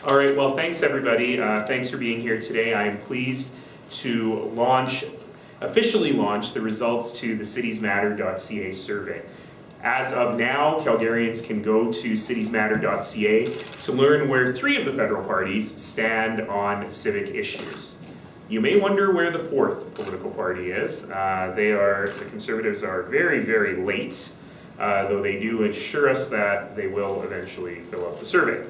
All right, well, thanks everybody. Thanks for being here today. I am pleased to officially launch the results to the citiesmatter.ca survey. As of now, Calgarians can go to citiesmatter.ca to learn where 3 of the federal parties stand on civic issues. You may wonder where the 4th political party is. The Conservatives are very, very late, though they do assure us that they will eventually fill out the survey.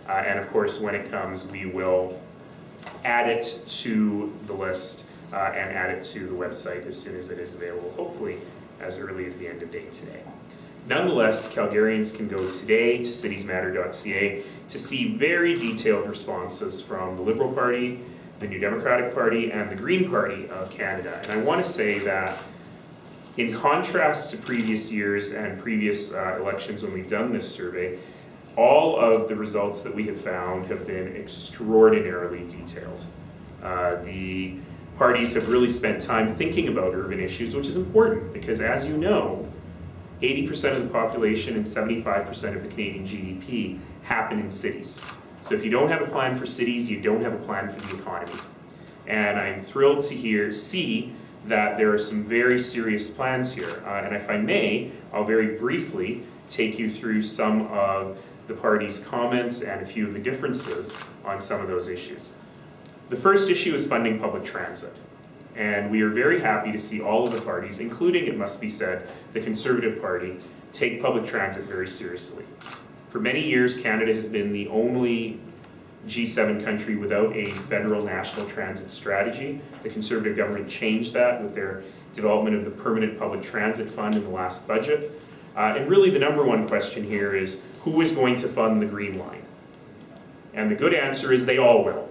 And of course, when it comes, we will add it to the list and add it to the website as soon as it is available, hopefully as early as the end of day today. Nonetheless, Calgarians can go today to citiesmatter.ca to see very detailed responses from the Liberal Party, the New Democratic Party, and the Green Party of Canada. And I want to say that in contrast to previous years and previous elections when we've done this survey, all of the results that we have found have been extraordinarily detailed. The parties have really spent time thinking about urban issues, which is important because, as you know, 80% of the population and 75% of the Canadian GDP happen in cities. So if you don't have a plan for cities, you don't have a plan for the economy. And I'm thrilled to see that there are some very serious plans here. And if I may, I'll very briefly take you through some of the party's comments and a few of the differences on some of those issues. The first issue is funding public transit. And we are very happy to see all of the parties, including, it must be said, the Conservative Party, take public transit very seriously. For many years, Canada has been the only G7 country without a federal national transit strategy. The Conservative government changed that with their development of the Permanent Public Transit Fund in the last budget. And really the number one question here is, who is going to fund the Green Line? And the good answer is they all will.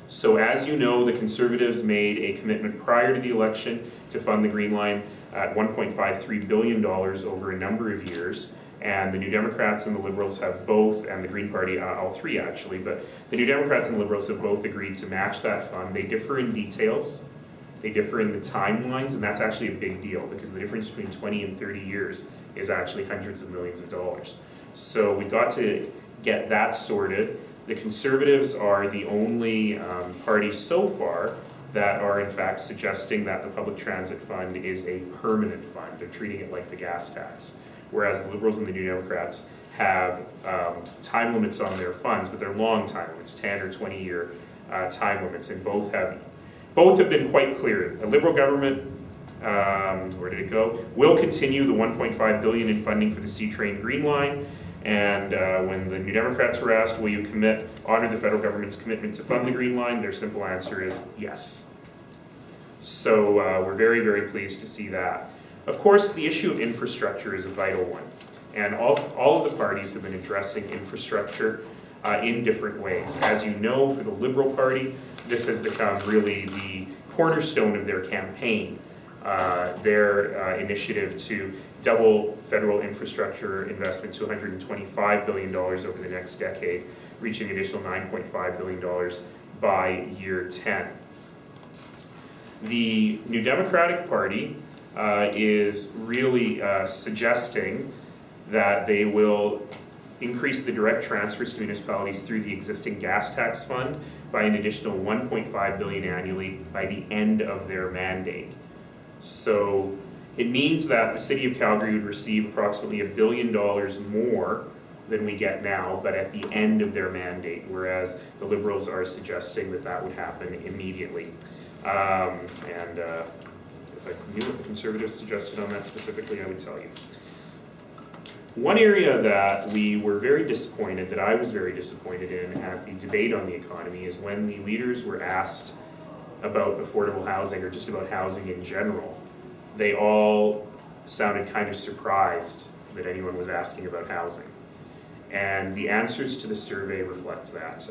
So as you know, the Conservatives made a commitment prior to the election to fund the Green Line at $1.53 billion over a number of years. And the New Democrats and the Liberals have both, and the Green Party, all 3 actually, but the New Democrats and the Liberals have both agreed to match that fund. They differ in details, they differ in the timelines, and that's actually a big deal because the difference between 20 and 30 years is actually hundreds of millions of dollars. So we got to get that sorted. The Conservatives are the only party so far that are in fact suggesting that the public transit fund is a permanent fund. They're treating it like the gas tax. Whereas the Liberals and the New Democrats have time limits on their funds, but they're long time limits, 10 or 20-year time limits, and both have been quite clear. A Liberal government, where did it go? Will continue the $1.5 billion in funding for the C-Train Green Line. And when the New Democrats were asked, will you honor the federal government's commitment to fund the Green Line, their simple answer is yes. So we're very, very pleased to see that. Of course, the issue of infrastructure is a vital one. And all of the parties have been addressing infrastructure in different ways. As you know, for the Liberal Party, this has become really the cornerstone of their campaign. Their initiative to double federal infrastructure investment to $125 billion over the next decade, reaching an additional $9.5 billion by year 10. The New Democratic Party is really suggesting that they will increase the direct transfers to municipalities through the existing gas tax fund by an additional $1.5 billion annually by the end of their mandate. So it means that the City of Calgary would receive approximately $1 billion more than we get now, but at the end of their mandate, whereas the Liberals are suggesting that that would happen immediately. If I knew what the Conservatives suggested on that specifically, I would tell you. One area that we were very disappointed, that I was very disappointed in at the debate on the economy, is when the leaders were asked about affordable housing or just about housing in general. They all sounded kind of surprised that anyone was asking about housing. And the answers to the survey reflect that.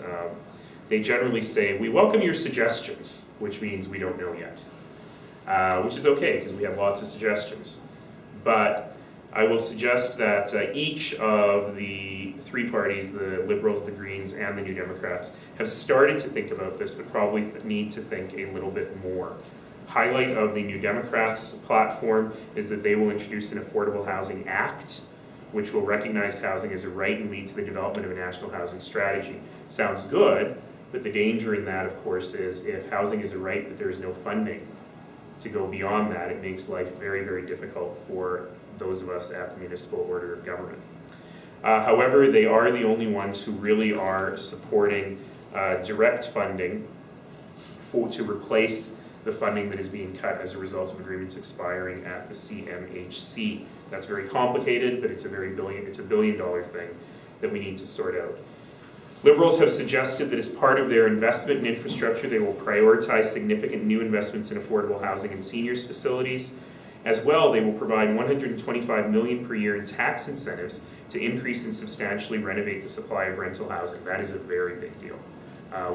They generally say, we welcome your suggestions, which means we don't know yet. Which is okay, because we have lots of suggestions. But I will suggest that each of the 3 parties, the Liberals, the Greens, and the New Democrats, have started to think about this, but probably need to think a little bit more. Highlight of the New Democrats' platform is that they will introduce an Affordable Housing Act, which will recognize housing as a right and lead to the development of a national housing strategy. Sounds good, but the danger in that, of course, is if housing is a right but there is no funding to go beyond that, it makes life very, very difficult for those of us at the municipal order of government. However, they are the only ones who really are supporting direct funding to replace the funding that is being cut as a result of agreements expiring at the CMHC. That's very complicated, but it's a billion-dollar thing that we need to sort out. Liberals have suggested that as part of their investment in infrastructure, they will prioritize significant new investments in affordable housing and seniors facilities. As well, they will provide $125 million per year in tax incentives to increase and substantially renovate the supply of rental housing. That is a very big deal.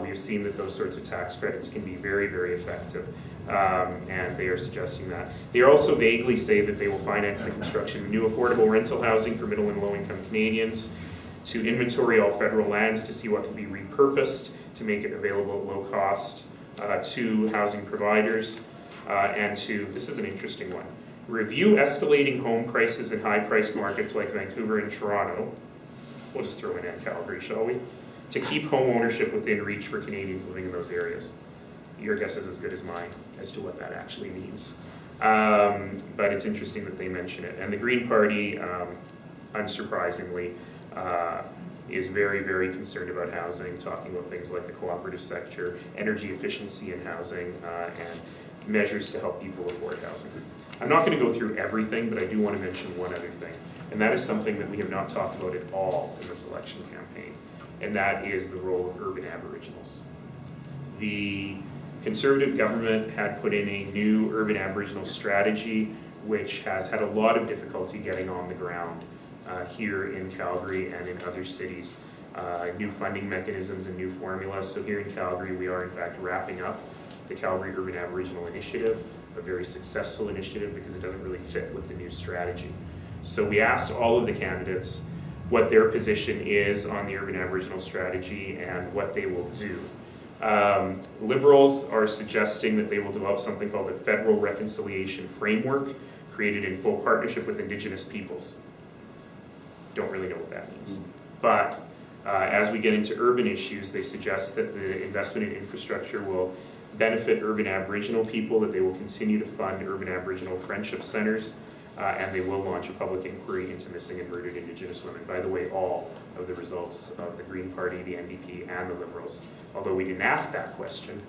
We have seen that those sorts of tax credits can be very, very effective, and they are suggesting that. They also vaguely say that they will finance the construction of new affordable rental housing for middle and low-income Canadians, to inventory all federal lands to see what can be repurposed to make it available at low cost to housing providers, and to, this is an interesting one, review escalating home prices in high-priced markets like Vancouver and Toronto. We'll just throw in Calgary, shall we? To keep home ownership within reach for Canadians living in those areas. Your guess is as good as mine as to what that actually means. But it's interesting that they mention it. And the Green Party, unsurprisingly, is very, very concerned about housing, talking about things like the cooperative sector, energy efficiency in housing, and measures to help people afford housing. I'm not going to go through everything, but I do want to mention one other thing. And that is something that we have not talked about at all in this election campaign. And that is the role of urban Aboriginals. The Conservative government had put in a new urban Aboriginal strategy, which has had a lot of difficulty getting on the ground here in Calgary and in other cities. New funding mechanisms and new formulas. So here in Calgary, we are in fact wrapping up the Calgary Urban Aboriginal Initiative, a very successful initiative because it doesn't really fit with the new strategy. So we asked all of the candidates what their position is on the urban Aboriginal strategy and what they will do. Liberals are suggesting that they will develop something called the Federal Reconciliation Framework, created in full partnership with Indigenous peoples. Don't really know what that means. But as we get into urban issues, they suggest that the investment in infrastructure will benefit urban Aboriginal people, that they will continue to fund urban Aboriginal friendship centers, and they will launch a public inquiry into missing and murdered Indigenous women. By the way, all of the results of the Green Party, the NDP, and the Liberals, although we didn't ask that question,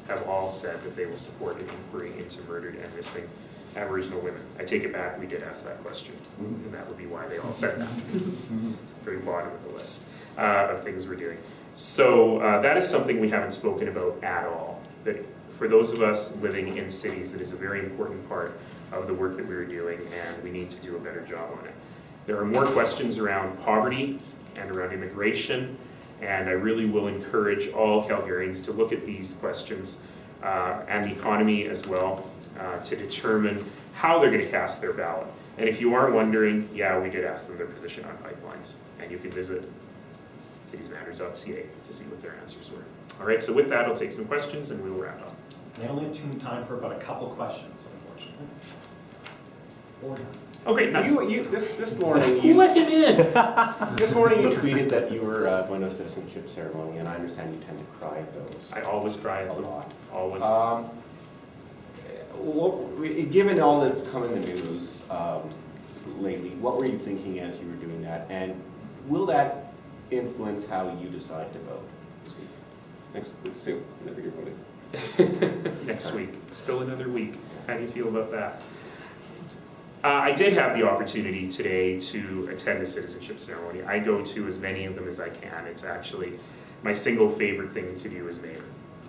have all said that they will support an inquiry into murdered and missing Aboriginal women. I take it back, we did ask that question, and that would be why they all said that. It's at the very bottom of the list of things we're doing. So that is something we haven't spoken about at all. That for those of us living in cities, it is a very important part of the work that we are doing, and we need to do a better job on it. There are more questions around poverty and around immigration, and I really will encourage all Calgarians to look at these questions and the economy as well to determine how they're going to cast their ballot. And if you are wondering, yeah, we did ask them their position on pipelines, and you can visit citiesmatters.ca to see what their answers were. All right, so with that, I'll take some questions and we will wrap up. I only have time for about a couple questions, unfortunately. Okay, nice. This morning, Who let him in? this morning you tweeted that you were going to a citizenship ceremony, and I understand you tend to cry at those. I always cry at a them. lot. Always. Given all that's come in the news lately, what were you thinking as you were doing that, and will that influence how you decide to vote this week? Next week, soon, whenever you're voting. Next week. It's still another week. How do you feel about that? I did have the opportunity today to attend a citizenship ceremony. I go to as many of them as I can. It's actually my single favorite thing to do as mayor.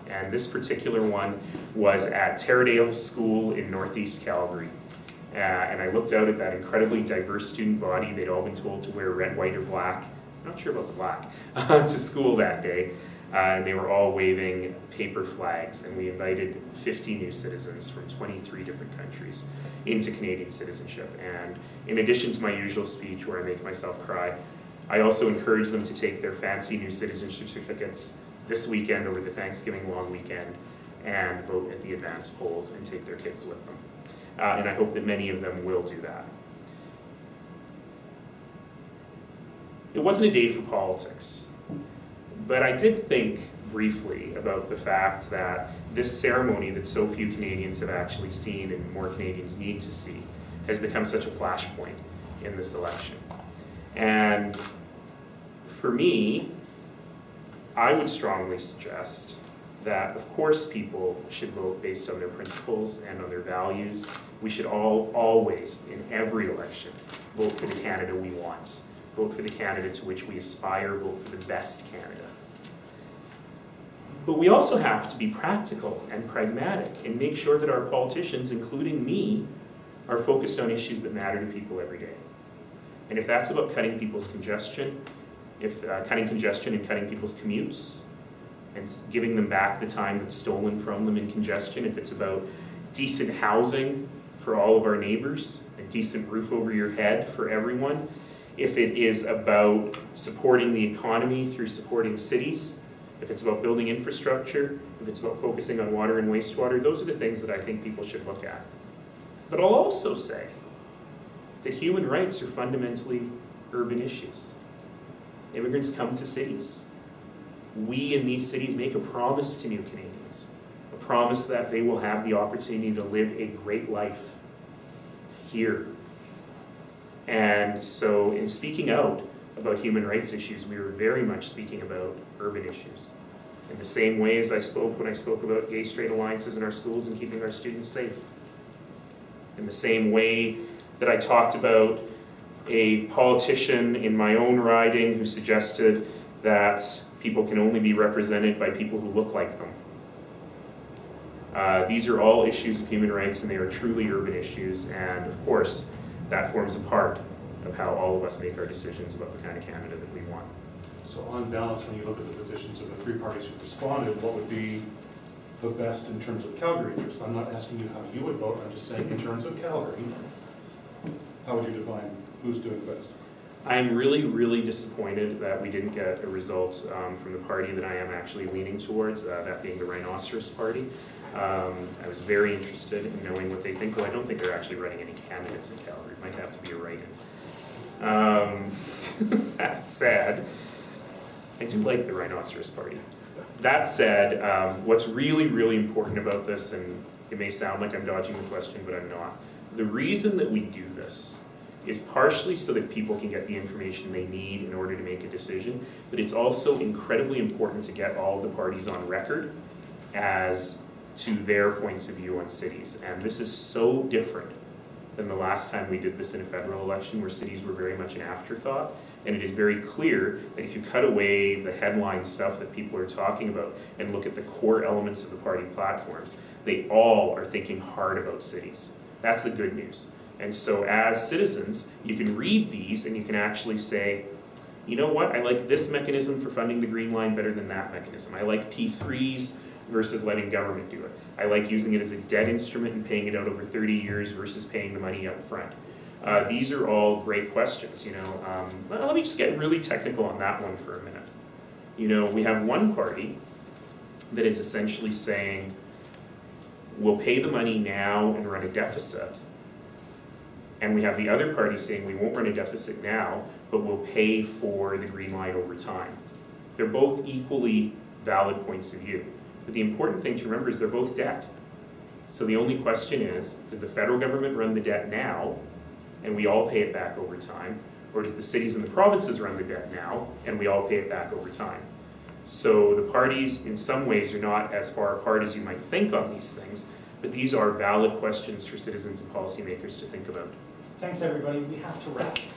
And this particular one was at Taradale School in Northeast Calgary. And I looked out at that incredibly diverse student body. They'd all been told to wear red, white, or black. Not sure about the black, to school that day. And they were all waving paper flags, and we invited 50 new citizens from 23 different countries into Canadian citizenship. And in addition to my usual speech where I make myself cry, I also encourage them to take their fancy new citizenship certificates this weekend over the Thanksgiving long weekend and vote at the advanced polls and take their kids with them. And I hope that many of them will do that. it wasn't a day for politics. But I did think briefly about the fact that this ceremony that so few Canadians have actually seen and more Canadians need to see has become such a flashpoint in this election. And for me, I would strongly suggest that, of course, people should vote based on their principles and on their values. We should always, in every election, vote for the Canada we want. Vote for the Canada to which we aspire, vote for the best Canada. But we also have to be practical and pragmatic and make sure that our politicians, including me, are focused on issues that matter to people every day. And if that's about cutting people's congestion, cutting congestion and cutting people's commutes, and giving them back the time that's stolen from them in congestion, if it's about decent housing for all of our neighbors, a decent roof over your head for everyone, if it is about supporting the economy through supporting cities, if it's about building infrastructure, if it's about focusing on water and wastewater, those are the things that I think people should look at. But I'll also say that human rights are fundamentally urban issues. Immigrants come to cities. We in these cities make a promise to new Canadians, a promise that they will have the opportunity to live a great life here. And so in speaking out about human rights issues, we were very much speaking about urban issues. In the same way as I spoke when I spoke about gay-straight alliances in our schools and keeping our students safe. In the same way that I talked about a politician in my own riding who suggested that people can only be represented by people who look like them. These are all issues of human rights, and they are truly urban issues, and of course, that forms a part of how all of us make our decisions about the kind of Canada that we want. So on balance, when you look at the positions of the three parties who responded, what would be the best in terms of Calgary interests? I'm not asking you how you would vote, I'm just saying in terms of Calgary, how would you define who's doing best? I'm really, really disappointed that we didn't get a result from the party that I am actually leaning towards, that being the Rhinoceros Party. I was very interested in knowing what they think, though I don't think they're actually running any candidates in Calgary. It might have to be a write-in. That said, I do like the Rhinoceros Party. That said, what's really, really important about this, and it may sound like I'm dodging the question, but I'm not. The reason that we do this is partially so that people can get the information they need in order to make a decision, but it's also incredibly important to get all the parties on record as to their points of view on cities. And this is so different than the last time we did this in a federal election, where cities were very much an afterthought. And it is very clear that if you cut away the headline stuff that people are talking about and look at the core elements of the party platforms, they all are thinking hard about cities. That's the good news. And so as citizens, you can read these and you can actually say, you know what, I like this mechanism for funding the Green Line better than that mechanism. I like P3s versus letting government do it. I like using it as a debt instrument and paying it out over 30 years versus paying the money up front. These are all great questions, you know. Let me just get really technical on that one for a minute. You know, we have one party that is essentially saying, we'll pay the money now and run a deficit. And we have the other party saying we won't run a deficit now, but we'll pay for the Green Line over time. They're both equally valid points of view. But the important thing to remember is they're both debt. So the only question is, does the federal government run the debt now and we all pay it back over time? Or does the cities and the provinces run the debt now and we all pay it back over time? So the parties in some ways are not as far apart as you might think on these things, but these are valid questions for citizens and policymakers to think about. Thanks, everybody. We have to rest.